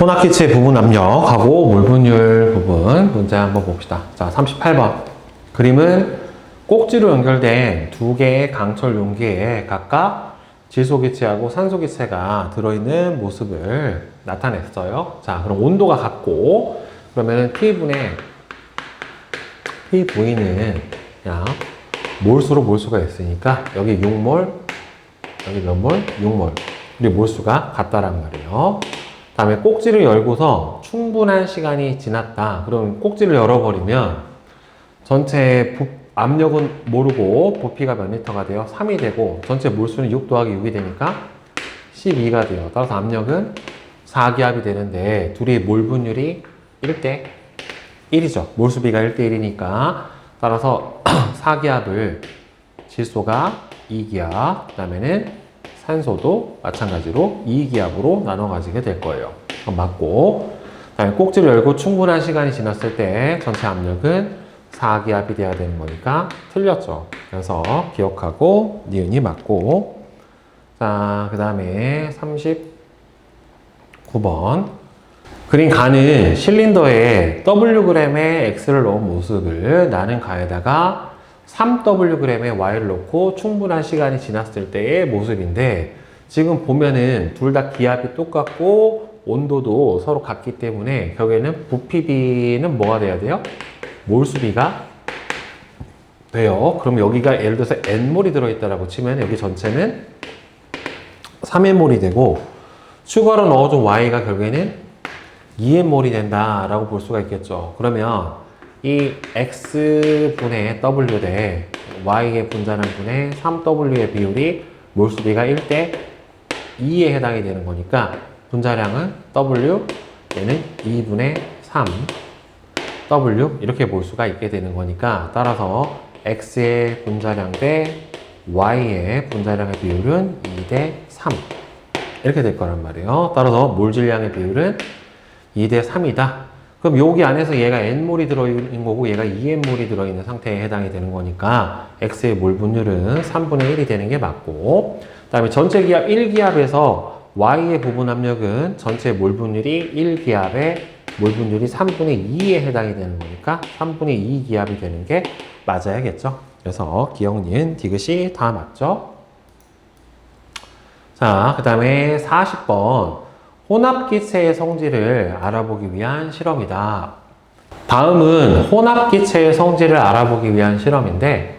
혼합기체 부분 압력하고 몰분율 부분 문제 한번 봅시다. 자, 38번. 그림은 꼭지로 연결된 두 개의 강철 용기에 각각 질소기체하고 산소기체가 들어있는 모습을 나타냈어요. 자, 그럼 온도가 같고, 그러면은 PV는 그냥 몰수로 몰수가 있으니까 여기 6몰, 여기 몇 몰? 6몰. 그리고 몰수가 같다란 말이에요. 다음에 꼭지를 열고서 충분한 시간이 지났다. 그럼 꼭지를 열어버리면 전체 압력은 모르고 부피가 몇 리터가 돼요? 3이 되고 전체 몰수는 6 더하기 6이 되니까 12가 돼요. 따라서 압력은 4기압이 되는데 둘이 몰분율이 1대 1이죠. 몰수비가 1대 1이니까 따라서 4기압을 질소가 2기압, 그 다음에는 산소도 마찬가지로 2기압으로 나눠 가지게 될 거예요. 그럼 맞고, 그 다음에 꼭지를 열고 충분한 시간이 지났을 때 전체 압력은 4기압이 돼야 되는 거니까 틀렸죠. 그래서 기억하고 니은이 맞고, 자, 그 다음에 39번. 그린 가는 실린더에 Wg의 X를 넣은 모습을 나는 가에다가 3Wg의 Y를 넣고 충분한 시간이 지났을 때의 모습인데, 지금 보면은 둘 다 기압이 똑같고 온도도 서로 같기 때문에 결국에는 부피비는 뭐가 돼야 돼요? 몰수비가 돼요. 그럼 여기가 예를 들어서 N몰이 들어있다라고 치면 여기 전체는 3N몰이 되고 추가로 넣어준 Y가 결국에는 2N몰이 된다라고 볼 수가 있겠죠. 그러면 이 X분의 W 대 Y의 분자량 분의 3W의 비율이 몰수비가 1대 2에 해당이 되는 거니까 분자량은 W, 얘는 2분의 3 W 이렇게 볼 수가 있게 되는 거니까 따라서 X의 분자량 대 Y의 분자량의 비율은 2대 3 이렇게 될 거란 말이에요. 따라서 몰질량의 비율은 2대 3이다. 그럼 여기 안에서 얘가 N몰이 들어있는 거고 얘가 2N몰이 들어있는 상태에 해당이 되는 거니까 X의 몰 분율은 3분의 1이 되는 게 맞고, 그 다음에 전체 기압 1기압에서 Y의 부분 압력은 전체 몰 분율이 1기압에 몰 분율이 3분의 2에 해당이 되는 거니까 3분의 2기압이 되는 게 맞아야겠죠. 그래서 기억, 니은, 디귿이 다 맞죠? 자, 그 다음에 40번. 혼합기체의 성질을 알아보기 위한 실험이다. 다음은 혼합기체의 성질을 알아보기 위한 실험인데,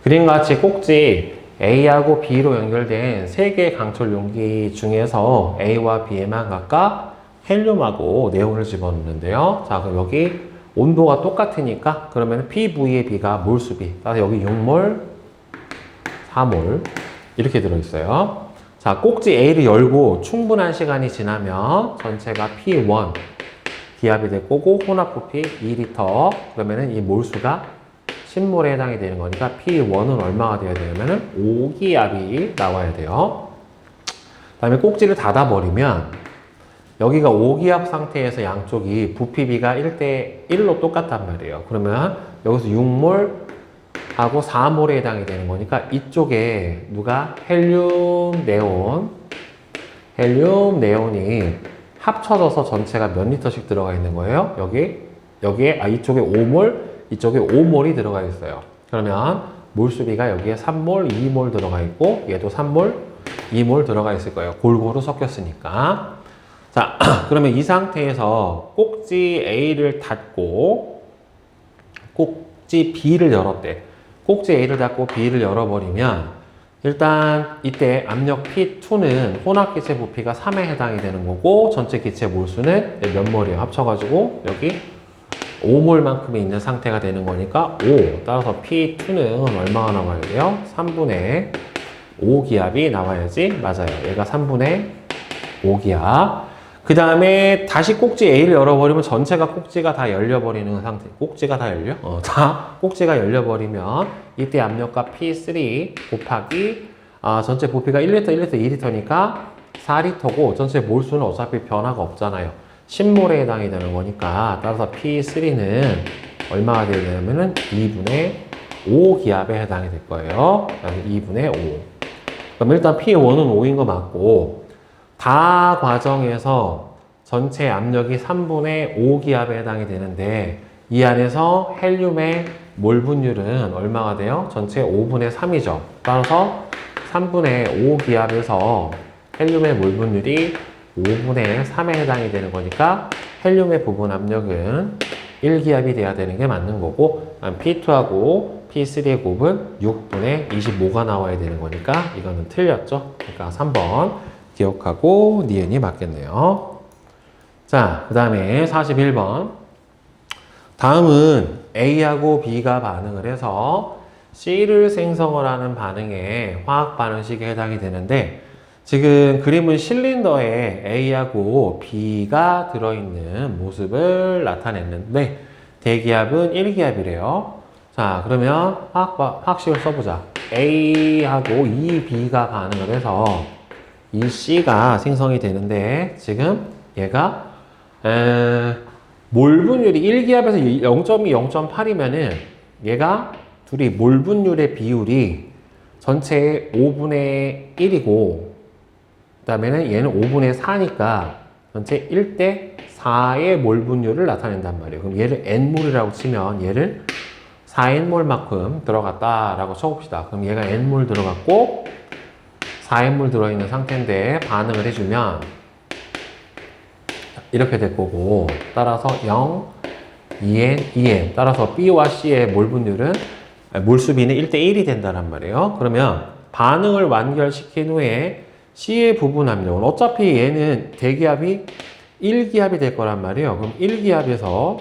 그림과 같이 꼭지 A하고 B로 연결된 3개의 강철 용기 중에서 A와 B에만 각각 헬륨하고 네온을 집어넣는데요. 자, 그럼 여기 온도가 똑같으니까 그러면 PV의 B가 몰수비. 따라서 여기 6몰, 4몰 이렇게 들어있어요. 자, 꼭지 A를 열고 충분한 시간이 지나면 전체가 P1 기압이 될 거고 혼합 부피 2리터. 그러면은 이 몰수가 10몰에 해당이 되는 거니까 P1은 얼마가 돼야 되냐면은 5기압이 나와야 돼요. 그 다음에 꼭지를 닫아버리면 여기가 5기압 상태에서 양쪽이 부피비가 1대 1로 똑같단 말이에요. 그러면 여기서 6몰 하고 4몰에 해당이 되는 거니까 이쪽에 누가 헬륨, 네온이 합쳐져서 전체가 몇 리터씩 들어가 있는 거예요? 여기에 이쪽에 5몰, 이쪽에 5몰이 들어가 있어요. 그러면 몰수비가 여기에 3몰, 2몰 들어가 있고 얘도 3몰, 2몰 들어가 있을 거예요. 골고루 섞였으니까. 자, 그러면 이 상태에서 꼭지 A를 닫고 꼭지 B를 열었대. 꼭지 A를 닫고 B를 열어버리면 일단 이때 압력 P2는 혼합기체 부피가 3에 해당이 되는 거고 전체 기체 몰수는 몇 몰이에요? 합쳐가지고 여기 5몰만큼이 있는 상태가 되는 거니까 5. 따라서 P2는 얼마가 나와야 돼요? 3분의 5기압이 나와야지 맞아요. 얘가 3분의 5기압. 그 다음에 다시 꼭지 A를 열어버리면 전체가 꼭지가 다 열려버리는 상태. 꼭지가 다 열려? 꼭지가 열려버리면 이때 압력과 P3 곱하기 전체 부피가 1리터, 2리터니까 4리터고 전체 몰수는 어차피 변화가 없잖아요. 10몰에 해당이 되는 거니까 따라서 P3는 얼마가 되냐면은 2분의 5기압에 해당이 될 거예요. 2분의 5. 그럼 일단 P1은 5인 거 맞고 다 과정에서 전체 압력이 3분의 5기압에 해당이 되는데 이 안에서 헬륨의 몰 분율은 얼마가 돼요? 전체 5분의 3이죠. 따라서 3분의 5기압에서 헬륨의 몰 분율이 5분의 3에 해당이 되는 거니까 헬륨의 부분 압력은 1기압이 돼야 되는 게 맞는 거고 P2하고 P3의 곱은 6분의 25가 나와야 되는 거니까 이거는 틀렸죠. 그러니까 3번 기억하고 니은이 맞겠네요. 자, 그 다음에 41번. 다음은 A하고 B가 반응을 해서 C를 생성을 하는 반응에 화학 반응식에 해당이 되는데 지금 그림은 실린더에 A하고 B가 들어있는 모습을 나타냈는데 대기압은 1기압이래요. 자, 그러면 화학식을 써보자. A하고 이 B가 반응을 해서 이 C가 생성이 되는데 지금 얘가 몰 분율이 1기압에서 0.2, 0.8이면은 얘가 둘이 몰 분율의 비율이 전체의 5분의 1이고 그 다음에는 얘는 5분의 4니까 전체 1대 4의 몰 분율을 나타낸단 말이에요. 그럼 얘를 N몰이라고 치면 얘를 4N몰만큼 들어갔다라고 쳐봅시다. 그럼 얘가 N몰 들어갔고 4N몰 들어있는 상태인데 반응을 해주면 이렇게 될 거고 따라서 0, 2N, 2N 따라서 B와 C의 몰 분율은 몰수비는 1대1이 된다는 말이에요. 그러면 반응을 완결시킨 후에 C의 부분 압력은 어차피 얘는 대기압이 1기압이 될 거란 말이에요. 그럼 1기압에서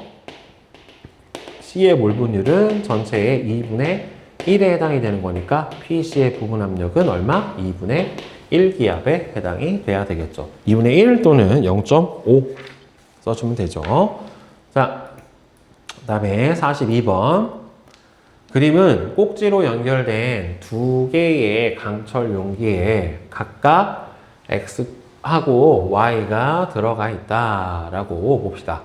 C의 몰 분율은 전체의 2분의 1에 해당이 되는 거니까 PC의 부분 압력은 얼마? 2분의 1기압에 해당이 돼야 되겠죠. 2분의 1 또는 0.5 써주면 되죠. 자, 그 다음에 42번. 그림은 꼭지로 연결된 두 개의 강철 용기에 각각 X하고 Y가 들어가 있다라고 봅시다.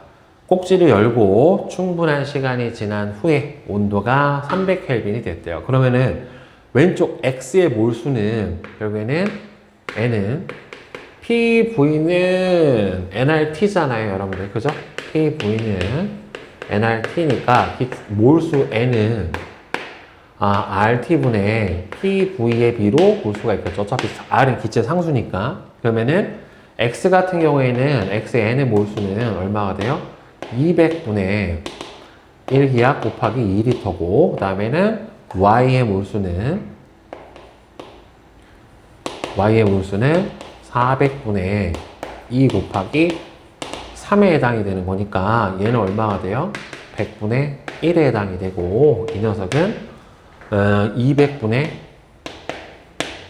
꼭지를 열고 충분한 시간이 지난 후에 온도가 300켈빈이 됐대요. 그러면은 왼쪽 X의 몰수는 결국에는 N은 PV는 nRT잖아요, 여러분들. 그죠? PV는 nRT니까 몰수 N은 RT분의 PV의 B로 볼 수가 있겠죠. 어차피 R은 기체 상수니까. 그러면은 X 같은 경우에는 X의 N의 몰수는 얼마가 돼요? 200분의 1기압 곱하기 2리터고 그 다음에는 Y의 몰수는 400분의 2 곱하기 3에 해당이 되는 거니까 얘는 얼마가 돼요? 100분의 1에 해당이 되고 이 녀석은 200분의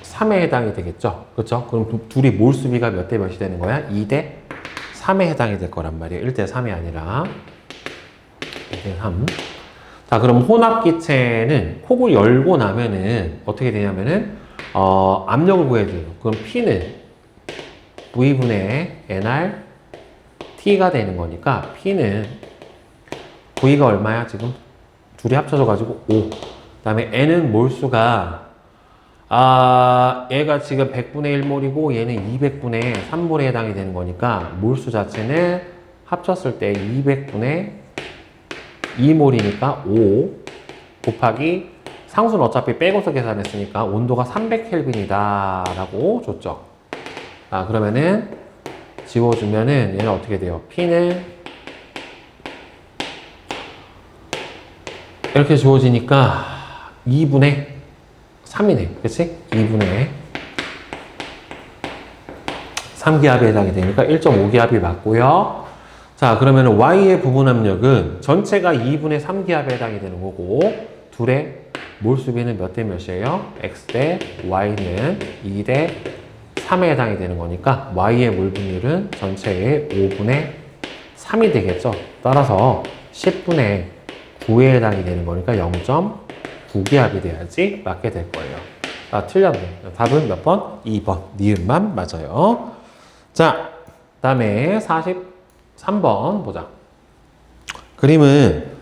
3에 해당이 되겠죠. 그렇죠? 그럼 둘이 몰수비가 몇 대 몇이 되는 거야? 2대 3에 해당이 될 거란 말이에요. 1대 3이 아니라 2대 3. 자, 그럼 혼합기체는 콕을 열고 나면은 어떻게 되냐면은 압력을 구해야 돼요. 그럼 P는 V분의 NR T가 되는 거니까 P는 V가 얼마야? 지금 둘이 합쳐져가지고 5. 그 다음에 N은 몰수가 얘가 지금 100분의 1몰이고 얘는 200분의 3몰에 해당이 되는 거니까 몰수 자체는 합쳤을 때 200분의 2몰이니까 5 곱하기 상수는 어차피 빼고서 계산했으니까 온도가 300켈빈이다 라고 줬죠. 그러면은 지워주면은 얘는 어떻게 돼요? P는 이렇게 지워지니까 2분의 3이네. 그치? 2분의 3기압에 해당이 되니까 1.5기압이 맞고요. 자, 그러면 Y의 부분 압력은 전체가 2분의 3기압에 해당이 되는 거고 둘의 몰수비는 몇 대 몇이에요? X 대 Y는 2 대 3에 해당이 되는 거니까 Y의 몰 분율은 전체의 5분의 3이 되겠죠. 따라서 10분의 9에 해당이 되는 거니까 0.9기압이 돼야지 맞게 될 거예요. 틀렸네. 답은 몇 번? 2번. 니은만 맞아요. 자, 그 다음에 43번 보자. 그림은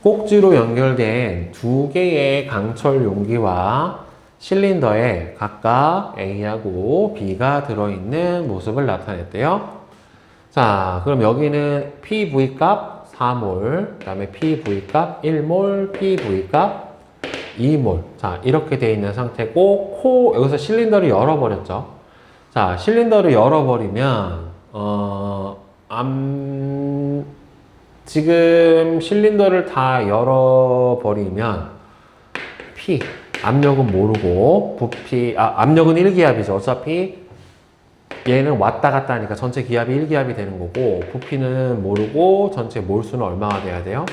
꼭지로 연결된 두 개의 강철 용기와 실린더에 각각 A하고 B가 들어있는 모습을 나타냈대요. 자, 그럼 여기는 PV 값 4몰, 그 다음에 PV 값 1몰, PV 값 2몰. 자, 이렇게 되어 있는 상태고, 여기서 실린더를 열어버렸죠. 자, 실린더를 열어버리면, 지금 실린더를 다 열어버리면, 압력은 모르고, 압력은 1기압이죠. 어차피 얘는 왔다 갔다 하니까 전체 기압이 1기압이 되는 거고, 부피는 모르고, 전체 몰수는 얼마가 돼야 돼요?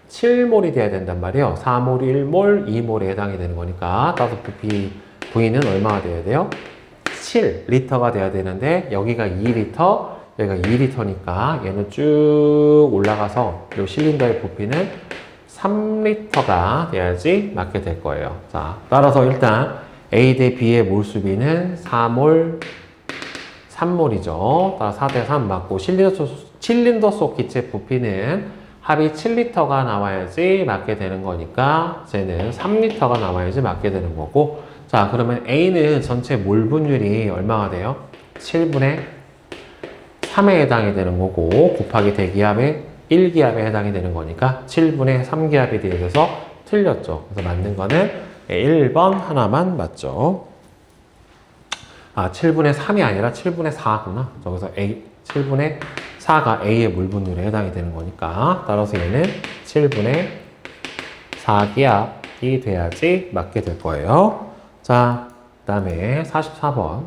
7몰이 돼야 된단 말이에요. 4몰, 1몰, 2몰에 해당이 되는 거니까. 따라서 부피, V는 얼마가 돼야 돼요? 7리터가 돼야 되는데, 여기가 2리터, 여기가 2리터니까 얘는 쭉 올라가서 이 실린더의 부피는 3리터가 돼야지 맞게 될 거예요. 자, 따라서 일단 A 대 B의 몰수비는 4몰, 3몰이죠. 따라서 4대 3 맞고, 실린더 속 기체 부피는 합이 7리터가 나와야지 맞게 되는 거니까 쟤는 3리터가 나와야지 맞게 되는 거고, 자, 그러면 A는 전체 몰 분율이 얼마가 돼요? 7분의 3에 해당이 되는 거고, 곱하기 대기압의 1기압에 해당이 되는 거니까 7분의 3기압이 돼서 틀렸죠. 그래서 맞는 거는 1번 하나만 맞죠. 7분의 3이 아니라 7분의 4구나. 저기서 7분의 4가 A의 물분율에 해당이 되는 거니까, 따라서 얘는 7분의 4기압이 돼야지 맞게 될 거예요. 자, 그 다음에 44번.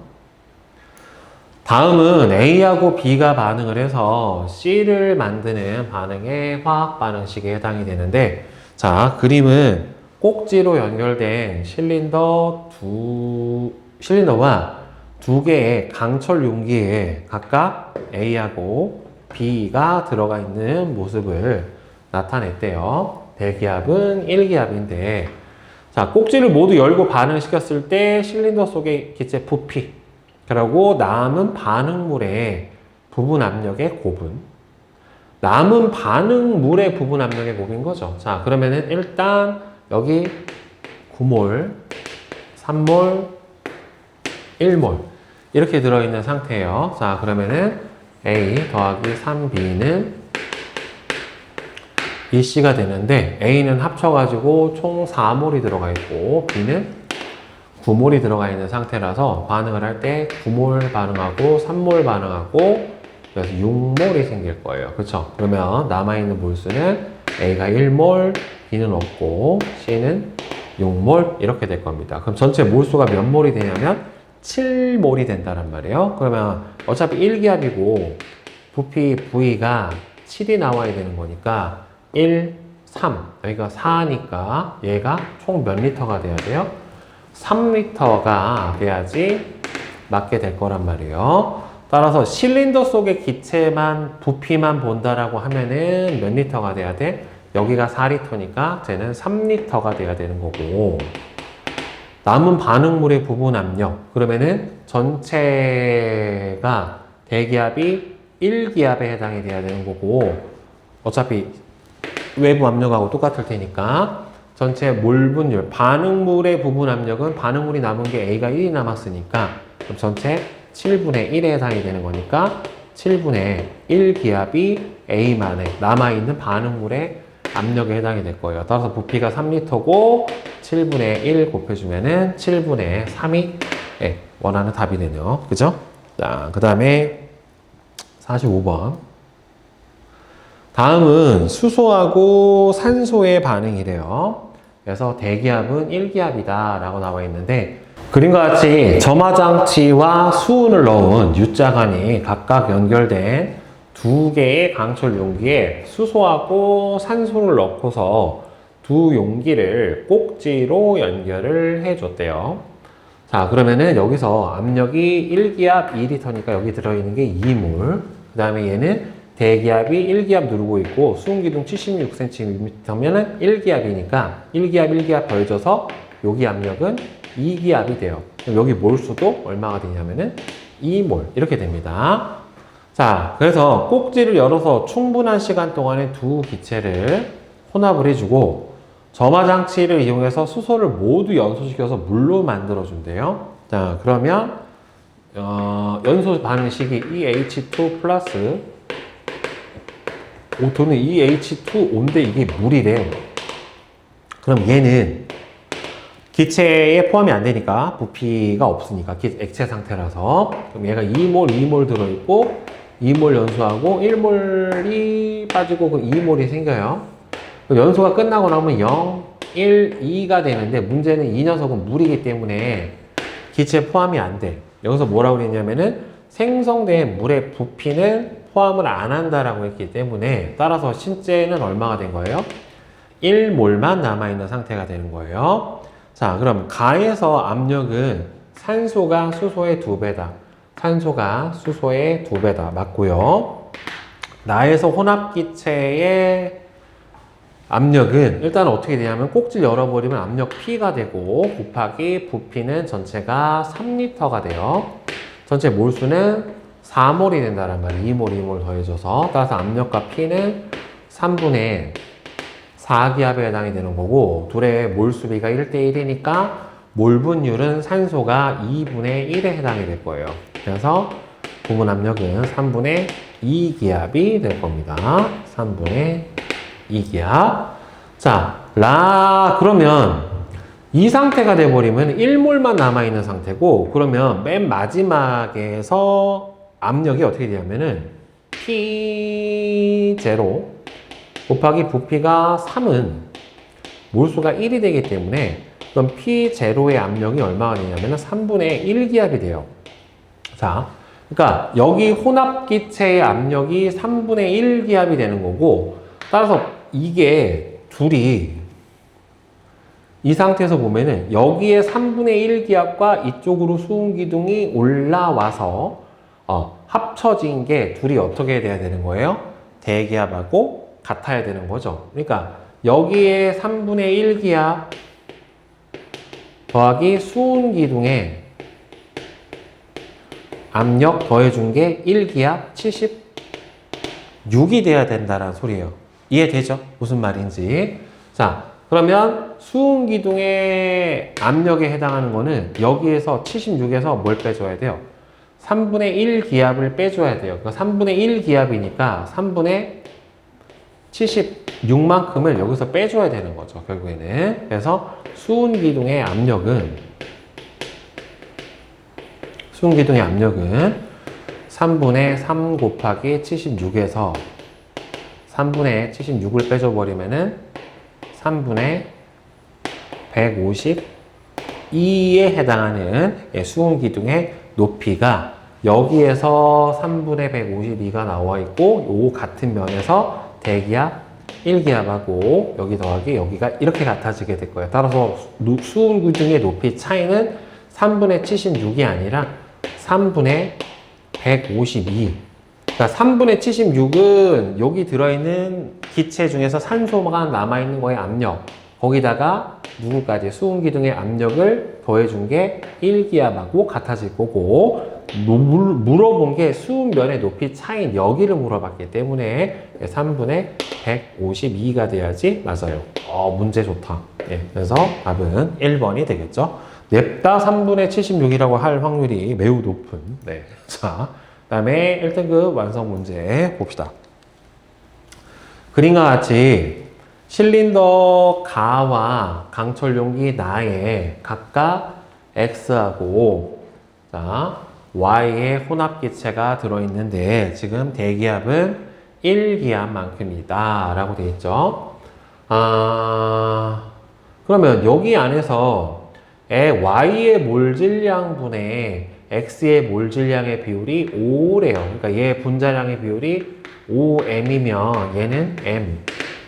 다음은 A하고 B가 반응을 해서 C를 만드는 반응의 화학 반응식에 해당이 되는데, 자, 그림은 꼭지로 연결된 실린더와 두 개의 강철 용기에 각각 A하고 B가 들어가 있는 모습을 나타냈대요. 대기압은 1기압인데, 자, 꼭지를 모두 열고 반응시켰을 때 실린더 속의 기체 부피, 그리고 남은 반응물의 부분 압력의 곱은, 남은 반응물의 부분 압력의 곱인 거죠. 자, 그러면은 일단 여기 9몰, 3몰, 1몰 이렇게 들어있는 상태예요. 자, 그러면은 A 더하기 3B는 BC가 되는데, A는 합쳐가지고 총 4몰이 들어가 있고 B는 9몰이 들어가 있는 상태라서 반응을 할 때 9몰 반응하고 3몰 반응하고 그래서 6몰이 생길 거예요. 그렇죠? 그러면 남아있는 몰수는 A가 1몰, B는 없고 C는 6몰 이렇게 될 겁니다. 그럼 전체 몰수가 몇 몰이 되냐면 7몰이 된다는 말이에요. 그러면 어차피 1기압이고 부피 V가 7이 나와야 되는 거니까 1, 3, 여기가 4니까 얘가 총 몇 리터가 돼야 돼요? 3리터가 돼야지 맞게 될 거란 말이에요. 따라서 실린더 속의 기체만 부피만 본다라고 하면은 몇 리터가 돼야 돼? 여기가 4리터니까 쟤는 3리터가 돼야 되는 거고, 남은 반응물의 부분 압력, 그러면은 전체가 대기압이 1기압에 해당이 돼야 되는 거고, 어차피 외부 압력하고 똑같을 테니까 전체 몰 분율, 반응물의 부분 압력은 반응물이 남은 게 A가 1이 남았으니까 그럼 전체 7분의 1에 해당이 되는 거니까 7분의 1기압이 A만에 남아있는 반응물의 압력에 해당이 될 거예요. 따라서 부피가 3리터고 7분의 1 곱해주면은 7분의 3이 원하는 답이 되네요. 그죠? 자, 그 다음에 45번. 다음은 수소하고 산소의 반응이래요. 그래서 대기압은 1기압이다 라고 나와 있는데, 그림과 같이 점화장치와 수은을 넣은 U자관이 각각 연결된 두 개의 강철 용기에 수소하고 산소를 넣고서 두 용기를 꼭지로 연결을 해줬대요. 자, 그러면은 여기서 압력이 1기압 2리터니까 여기 들어있는 게 2몰. 그 다음에 얘는 대기압이 1기압 누르고 있고 수은기둥 76cm면은 1기압이니까 1기압 더해져서 여기 압력은 2기압이 돼요. 그럼 여기 몰수도 얼마가 되냐면은 2몰 이렇게 됩니다. 자, 그래서 꼭지를 열어서 충분한 시간 동안에 두 기체를 혼합을 해주고 점화장치를 이용해서 수소를 모두 연소시켜서 물로 만들어준대요. 자, 그러면 연소 반응식이 EH2 플러스 O2는 EH2O인데 이게 물이래. 그럼 얘는 기체에 포함이 안 되니까 부피가 없으니까 액체 상태라서 그럼 얘가 2몰, 2몰 들어있고 2몰 연소하고 1몰이 빠지고 그 2몰이 생겨요. 연소가 끝나고 나면 0, 1, 2가 되는데 문제는 이 녀석은 물이기 때문에 기체에 포함이 안 돼. 여기서 뭐라고 그랬냐면은 생성된 물의 부피는 포함을 안 한다라고 했기 때문에 따라서 실제는 얼마가 된 거예요? 1몰만 남아있는 상태가 되는 거예요. 자, 그럼 가에서 압력은 산소가 수소의 2배다. 산소가 수소의 2배다. 맞고요. 나에서 혼합기체의 압력은 일단 어떻게 되냐면 꼭지를 열어버리면 압력 P가 되고 곱하기 부피는 전체가 3L가 돼요. 전체 몰수는 4몰이 된다는 말이에요. 2몰, 2몰 더해줘서. 따라서 압력과 P는 3분의 4기압에 해당이 되는 거고 둘의 몰수비가 1대1이니까 몰분율은 산소가 2분의 1에 해당이 될 거예요. 그래서 부분 압력은 3분의 2기압이 될 겁니다. 3분의 2기압. 자, 그러면 이 상태가 돼버리면 1몰만 남아있는 상태고 그러면 맨 마지막에서 압력이 어떻게 되냐면은 P0 곱하기 부피가 3은 몰수가 1이 되기 때문에 그럼 P0의 압력이 얼마가 되냐면 3분의 1기압이 돼요. 자, 그러니까 여기 혼합기체의 압력이 3분의 1기압이 되는 거고 따라서 이게 둘이 이 상태에서 보면은 여기에 3분의 1기압과 이쪽으로 수은기둥이 올라와서 합쳐진 게 둘이 어떻게 돼야 되는 거예요? 대기압하고 같아야 되는 거죠. 그러니까 여기에 3분의 1기압 더하기 수은기둥에 압력 더해준 게 1기압 76이 돼야 된다는 소리예요. 이해되죠? 무슨 말인지. 자, 그러면 수은기둥의 압력에 해당하는 거는 여기에서 76에서 뭘 빼줘야 돼요? 3분의 1기압을 빼줘야 돼요. 그러니까 3분의 1기압이니까 3분의 76만큼을 여기서 빼줘야 되는 거죠, 결국에는. 그래서 수은기둥의 압력은 3분의 3 곱하기 76에서 3분의 76을 빼줘버리면은 3분의 152에 해당하는 수은기둥의 높이가 여기에서 3분의 152가 나와 있고 요 같은 면에서 대기압 1기압하고 여기 더하기 여기가 이렇게 같아지게 될 거예요. 따라서 수은기둥의 높이 차이는 3분의 76이 아니라 3분의 152. 그러니까 3분의 76은 여기 들어있는 기체 중에서 산소가 남아있는 거의 압력. 거기다가 누구까지 수은기둥의 압력을 더해준 게 1기압하고 같아질 거고 물어본 게 수은면의 높이 차이인 여기를 물어봤기 때문에 3분의 152가 돼야지 맞아요. 문제 좋다. 예, 그래서 답은 1번이 되겠죠. 냅다 3분의 76이라고 할 확률이 매우 높은. 네. 자, 그 다음에 1등급 완성 문제 봅시다. 그림과 같이 실린더 가와 강철 용기 나에 각각 X하고 자, Y의 혼합기체가 들어있는데 지금 대기압은 1기압만큼이다 라고 되어 있죠. 그러면 여기 안에서 Y의 몰질량분의 X의 몰질량의 비율이 5래요. 그러니까 얘 분자량의 비율이 5m이면 얘는 m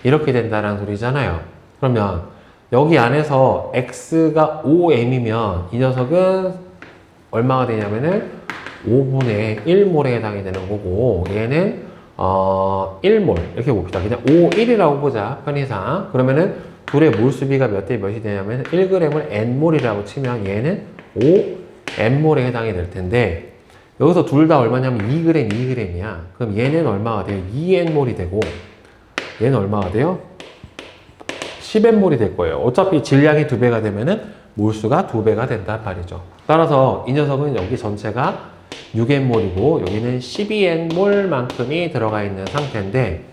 이렇게 된다는 소리잖아요. 그러면 여기 안에서 X가 5m이면 이 녀석은 얼마가 되냐면은 5분의 1몰에 해당이 되는 거고 얘는 1몰 이렇게 봅시다. 그냥 5, 1이라고 보자 편의상. 그러면은 둘의 몰수비가 몇 대 몇이 되냐면 1g을 n몰이라고 치면 얘는 5n몰에 해당이 될 텐데 여기서 둘 다 얼마냐면 2g, 2g이야. 그럼 얘는 얼마가 돼요? 2n몰이 되고 얘는 얼마가 돼요? 10n몰이 될 거예요. 어차피 질량이 2배가 되면은 몰수가 2배가 된단 말이죠. 따라서 이 녀석은 여기 전체가 6n몰이고 여기는 12n몰만큼이 들어가 있는 상태인데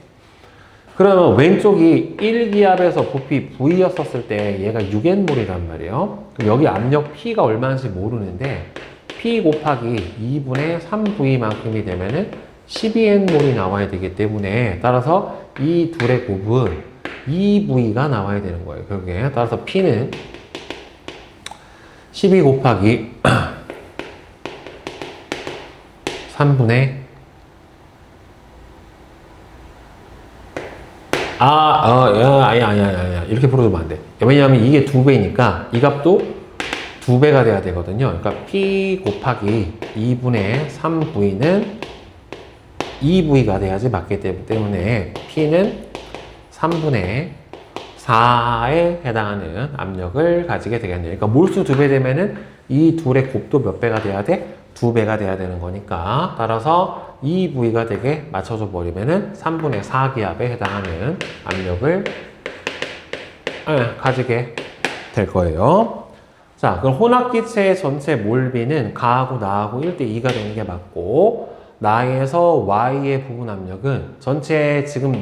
그러면 왼쪽이 1기압에서 부피 V였었을 때 얘가 6N몰이란 말이에요. 그럼 여기 압력 P가 얼마인지 모르는데 P 곱하기 2분의 3V만큼이 되면은 12N몰이 나와야 되기 때문에 따라서 이 둘의 곱은 2V가 나와야 되는 거예요. 결국에 따라서 P는 12 곱하기 3분의 아니야. 이렇게 풀어두면 안 돼. 왜냐하면 이게 2배니까 이 값도 2배가 돼야 되거든요. 그러니까 P 곱하기 2분의 3V는 2V가 돼야지 맞기 때문에 P는 3분의 4에 해당하는 압력을 가지게 되겠네요. 그러니까 몰수 2배 되면은 이 둘의 곱도 몇 배가 돼야 돼? 2배가 돼야 되는 거니까 따라서 2V가 되게 맞춰줘 버리면은 3분의 4기압에 해당하는 압력을 가지게 될 거예요. 자, 그럼 혼합기체의 전체 몰비는 가하고 나하고 1대2가 되는 게 맞고 나에서 Y의 부분 압력은 전체 지금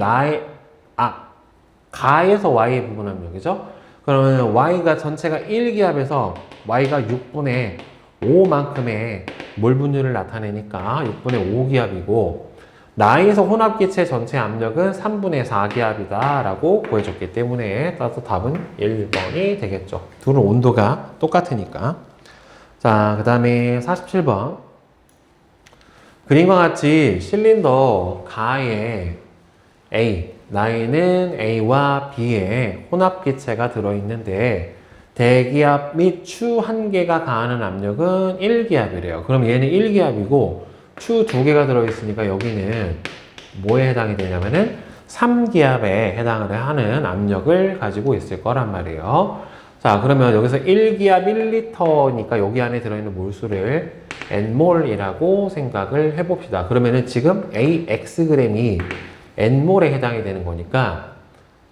가에서 Y의 부분 압력이죠? 그러면 Y가 전체가 1기압에서 Y가 6분의 5만큼의 몰 분율을 나타내니까 6분의 5기압이고 나에서 혼합기체 전체 압력은 3분의 4기압이다 라고 구해줬기 때문에 따라서 답은 1번이 되겠죠. 둘은 온도가 똑같으니까. 자, 그 다음에 47번 그림과 같이 실린더 가에 A, 나에는 A와 B에 혼합기체가 들어있는데 대기압 및 추 한 개가 가하는 압력은 1기압이래요. 그럼 얘는 1기압이고 추 2개가 들어있으니까 여기는 뭐에 해당이 되냐면은 3기압에 해당을 하는 압력을 가지고 있을 거란 말이에요. 자, 그러면 여기서 1기압 1리터니까 여기 안에 들어있는 몰수를 N몰이라고 생각을 해봅시다. 그러면은 지금 AXg이 N몰에 해당이 되는 거니까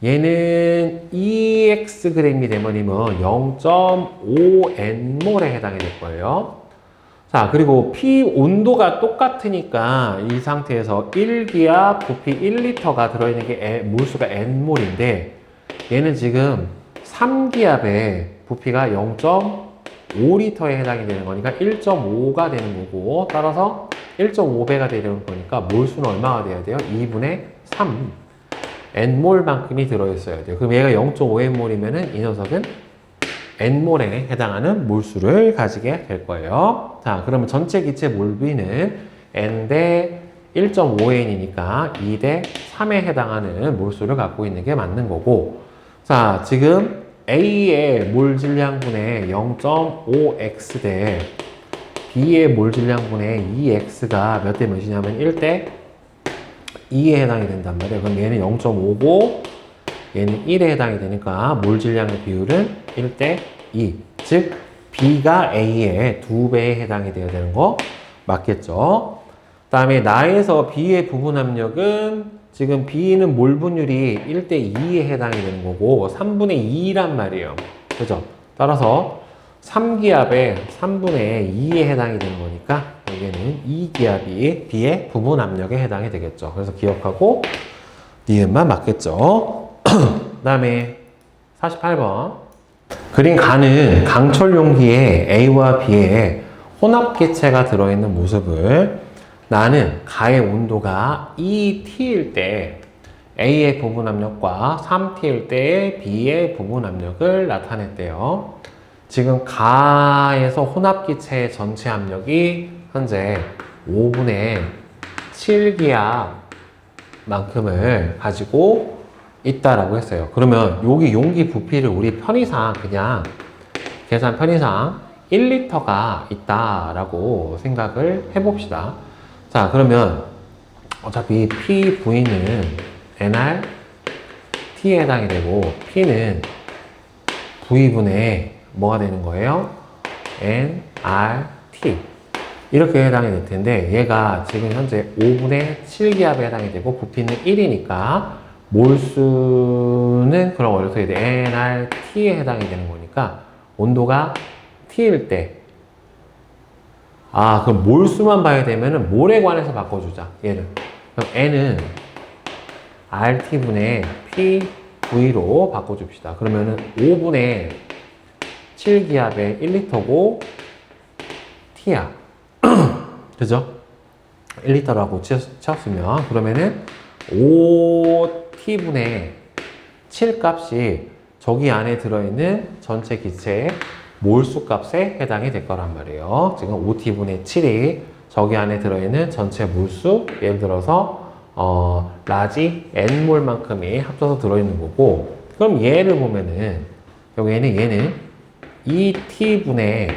얘는 2xg이 되면이면 0.5n몰에 해당이 될 거예요. 자, 그리고 P 온도가 똑같으니까 이 상태에서 1기압 부피 1리터가 들어있는 게 몰수가 n몰인데 얘는 지금 3기압에 부피가 0.5리터에 해당이 되는 거니까 1.5가 되는 거고 따라서 1.5배가 되는 거니까 몰수는 얼마가 돼야 돼요? 2분의 3 n몰만큼이 들어있어야 돼요. 그럼 얘가 0.5n몰이면은 이 녀석은 n몰에 해당하는 몰수를 가지게 될 거예요. 자, 그러면 전체 기체 몰비는 n 대 1.5n이니까 2 대 3에 해당하는 몰수를 갖고 있는 게 맞는 거고 자, 지금 A의 몰 질량분의 0.5x 대 B의 몰 질량분의 2x가 몇 대 몇이냐면 1대 2에 해당이 된단 말이에요. 그럼 얘는 0.5고 얘는 1에 해당이 되니까 몰 질량의 비율은 1대 2. 즉 B가 A의 2배에 해당이 되어야 되는 거 맞겠죠? 그 다음에 나에서 B의 부분 압력은 지금 B는 몰 분율이 1대 2에 해당이 되는 거고 3분의 2란 말이에요. 그죠? 따라서 3기압에 3분의 2에 해당이 되는 거니까 여기는 2기압이 B의 부분 압력에 해당이 되겠죠. 그래서 기억하고 니은만 맞겠죠. 그 다음에 48번 그린 가는 강철 용기에 A와 B에 혼합기체가 들어있는 모습을 나는 가의 온도가 2T일 때 A의 부분 압력과 3T일 때 B의 부분 압력을 나타냈대요. 지금 가에서 혼합기체의 전체 압력이 현재 5분의 7기압 만큼을 가지고 있다라고 했어요. 그러면 여기 용기 부피를 우리 편의상 그냥 계산 편의상 1리터가 있다라고 생각을 해봅시다. 자, 그러면 어차피 PV는 nRT에 해당이 되고 P는 V분의 뭐가 되는 거예요? nRT 이렇게 해당이 될 텐데 얘가 지금 현재 5분의 7기압에 해당이 되고 부피는 1이니까 몰수는 그럼 어떻게 돼? nRT에 해당이 되는 거니까 온도가 T일 때 그럼 몰수만 봐야 되면은 몰에 관해서 바꿔주자 얘를. 그럼 n은 RT분의 PV로 바꿔줍시다. 그러면은 5분의 7기압에 1리터고 T야. 그죠? 1리터라고 채웠으면 그러면은 5T분의 7 값이 저기 안에 들어있는 전체 기체의 몰수 값에 해당이 될 거란 말이에요. 지금 5T분의 7이 저기 안에 들어있는 전체 몰수, 예를 들어서 라지 N몰만큼이 합쳐서 들어있는 거고, 그럼 얘를 보면은 여기에는 얘는 2T분의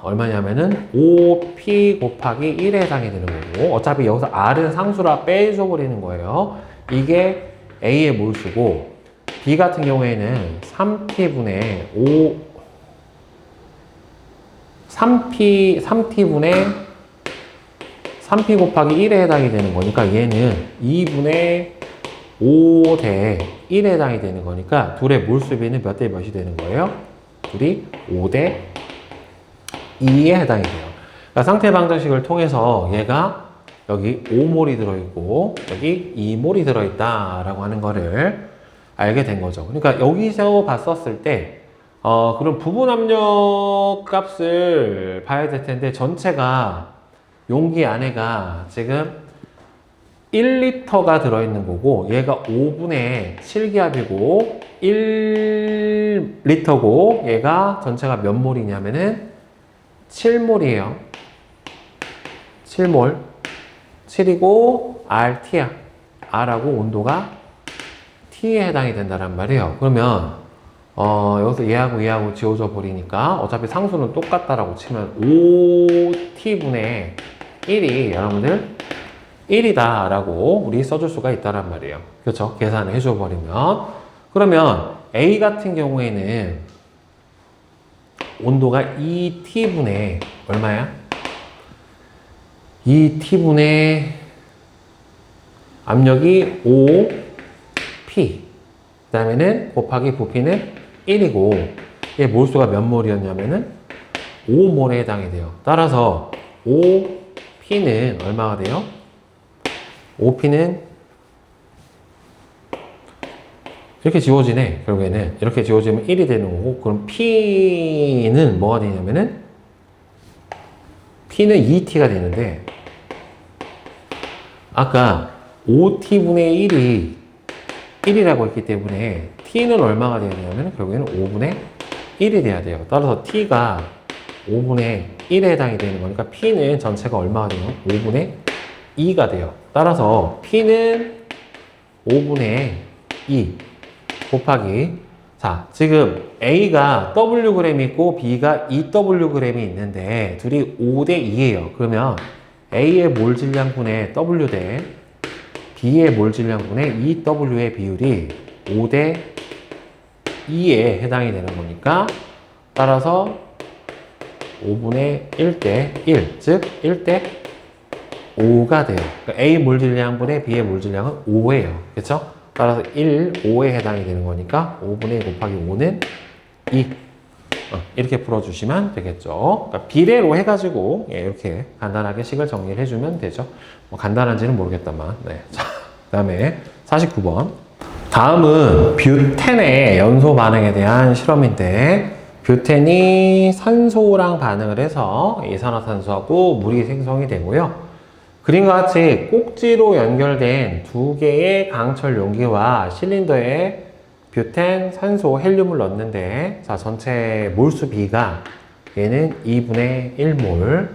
얼마냐면은 5P 곱하기 1에 해당이 되는 거고, 어차피 여기서 R은 상수라 빼줘 버리는 거예요. 이게 A의 몰수고, B 같은 경우에는 3T분의 3P 곱하기 1에 해당이 되는 거니까 얘는 2분의 5 대 1에 해당이 되는 거니까 둘의 몰수비는 몇 대 몇이 되는 거예요? 둘이 5 대 2에 해당이 돼요. 그러니까 상태 방정식을 통해서 얘가 여기 5몰이 들어있고 여기 2몰이 들어있다라고 하는 거를 알게 된 거죠. 그러니까 여기서 봤었을 때 그럼 부분 압력 값을 봐야 될 텐데 전체가 용기 안에가 지금 1리터가 들어있는 거고 얘가 5분의 7기압이고 1리터고 얘가 전체가 몇 몰이냐면은 7몰이에요. 7몰. 7이고 RT야. R하고 온도가 T에 해당이 된다는 말이에요. 그러면 여기서 얘하고 지워져 버리니까 어차피 상수는 똑같다라고 치면 5T분의 1이 여러분들 1이다 라고 우리 써줄 수가 있다란 말이에요. 그렇죠? 계산을 해줘 버리면. 그러면 A 같은 경우에는 온도가 2T분의 얼마야? 2T분의 압력이 5P 그 다음에는 곱하기 부피는 1이고 얘 몰수가 몇 몰이었냐면은 5몰에 해당이 돼요. 따라서 5P는 얼마가 돼요? 5P는 이렇게 지워지네. 결국에는 이렇게 지워지면 1이 되는 거고, 그럼 P는 뭐가 되냐면은 P는 2T가 되는데 아까 5T분의 1이 1이라고 했기 때문에 T는 얼마가 되냐면 결국에는 5분의 1이 돼야 돼요. 따라서 T가 5분의 1에 해당이 되는 거니까 P는 전체가 얼마가 돼요? 5분의 2가 돼요. 따라서 P는 5분의 2 곱하기, 자, 지금 A가 Wg이 있고 B가 2Wg이 있는데 둘이 5대 2예요. 그러면 A의 몰 질량분의 W 대 B의 몰 질량분의 2W의 비율이 5대 2에 해당이 되는 거니까 따라서 5분의 1대 1, 즉 1대 5가 돼요. 그러니까 A 몰 질량분의 B의 몰 질량은 5예요. 그렇죠? 따라서 1, 5에 해당이 되는 거니까 5분의 1 곱하기 5는 2. 이렇게 풀어주시면 되겠죠. 그러니까 비례로 해가지고 이렇게 간단하게 식을 정리를 해주면 되죠. 뭐 간단한지는 모르겠다만. 네. 자, 그 다음에 49번. 다음은 뷰텐의 연소 반응에 대한 실험인데, 뷰텐이 산소랑 반응을 해서 이산화탄소하고 물이 생성이 되고요. 그림과 같이 꼭지로 연결된 두 개의 강철 용기와 실린더에 뷰텐, 산소, 헬륨을 넣는데, 자, 전체 몰수 B가 얘는 2분의 1몰,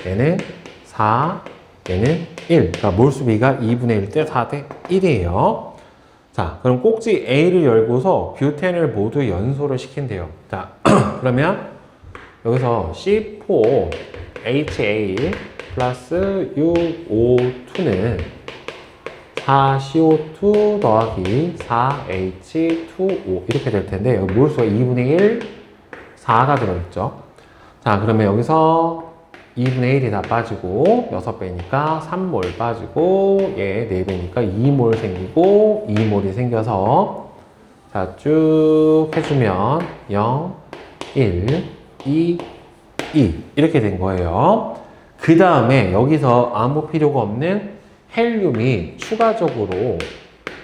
얘는 4, 얘는 1. 그러니까 몰수 B가 2분의 1대 4대 1이에요. 자, 그럼 꼭지 A를 열고서 뷰텐을 모두 연소를 시킨대요. 자, 그러면 여기서 C4HA 플러스 6O2는 4CO2 더하기 4H2O 이렇게 될 텐데, 여기 몰수가 2분의 1, 4가 들어있죠. 자, 그러면 여기서 2분의 1이 다 빠지고 6배니까 3몰 빠지고 얘 4배니까 2몰 생기고 2몰이 생겨서 자, 쭉 해주면 0, 1, 2, 2 이렇게 된 거예요. 그 다음에 여기서 아무 필요가 없는 헬륨이 추가적으로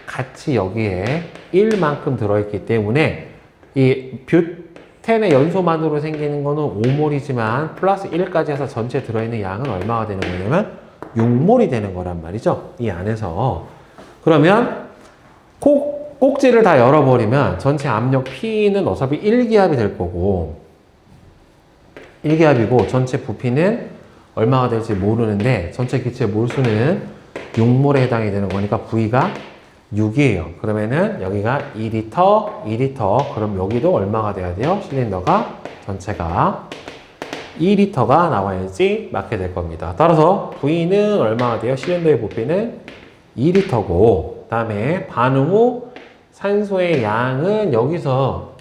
같이 여기에 1만큼 들어있기 때문에 이 뷰텐의 연소만으로 생기는 거는 5몰이지만 플러스 1까지 해서 전체 들어있는 양은 얼마가 되는 거냐면 6몰이 되는 거란 말이죠. 이 안에서. 그러면 꼭지를 다 열어버리면 전체 압력 P는 어차피 1기압이 될 거고 1기압이고 전체 부피는 얼마가 될지 모르는데 전체 기체 몰수는 6몰에 해당이 되는 거니까 V가 6이에요. 그러면은 여기가 2리터, 2리터. 그럼 여기도 얼마가 돼야 돼요? 실린더가 전체가 2리터가 나와야지 맞게 될 겁니다. 따라서 V는 얼마가 돼요? 실린더의 부피는 2리터고 그 다음에 반응 후 산소의 양은 여기서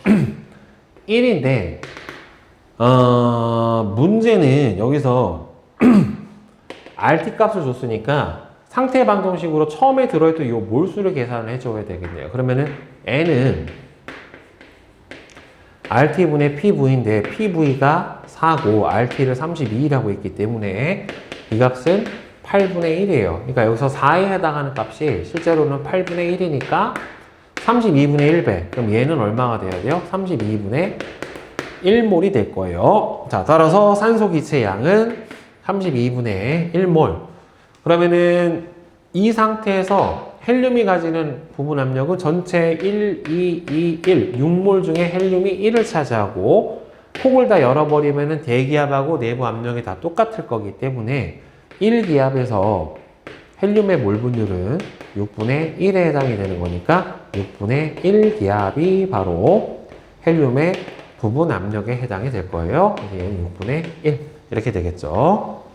1인데 문제는 여기서 RT 값을 줬으니까 상태 방정식으로 처음에 들어있던 이 몰수를 계산을 해줘야 되겠네요. 그러면은 N은 RT분의 PV인데 PV가 4고 RT를 32라고 했기 때문에 이 값은 8분의 1이에요. 그러니까 여기서 4에 해당하는 값이 실제로는 8분의 1이니까 32분의 1배. 그럼 얘는 얼마가 돼야 돼요? 32분의 1몰이 될 거예요. 자, 따라서 산소 기체 양은 32분의 1몰. 그러면은 이 상태에서 헬륨이 가지는 부분 압력은 전체 1, 2, 2, 1, 6몰 중에 헬륨이 1을 차지하고 폭을 다 열어버리면은 대기압하고 내부 압력이 다 똑같을 거기 때문에 1기압에서 헬륨의 몰 분율은 6분의 1에 해당이 되는 거니까 6분의 1기압이 바로 헬륨의 부분 압력에 해당이 될 거예요. 그래서 얘는 6분의 1 이렇게 되겠죠.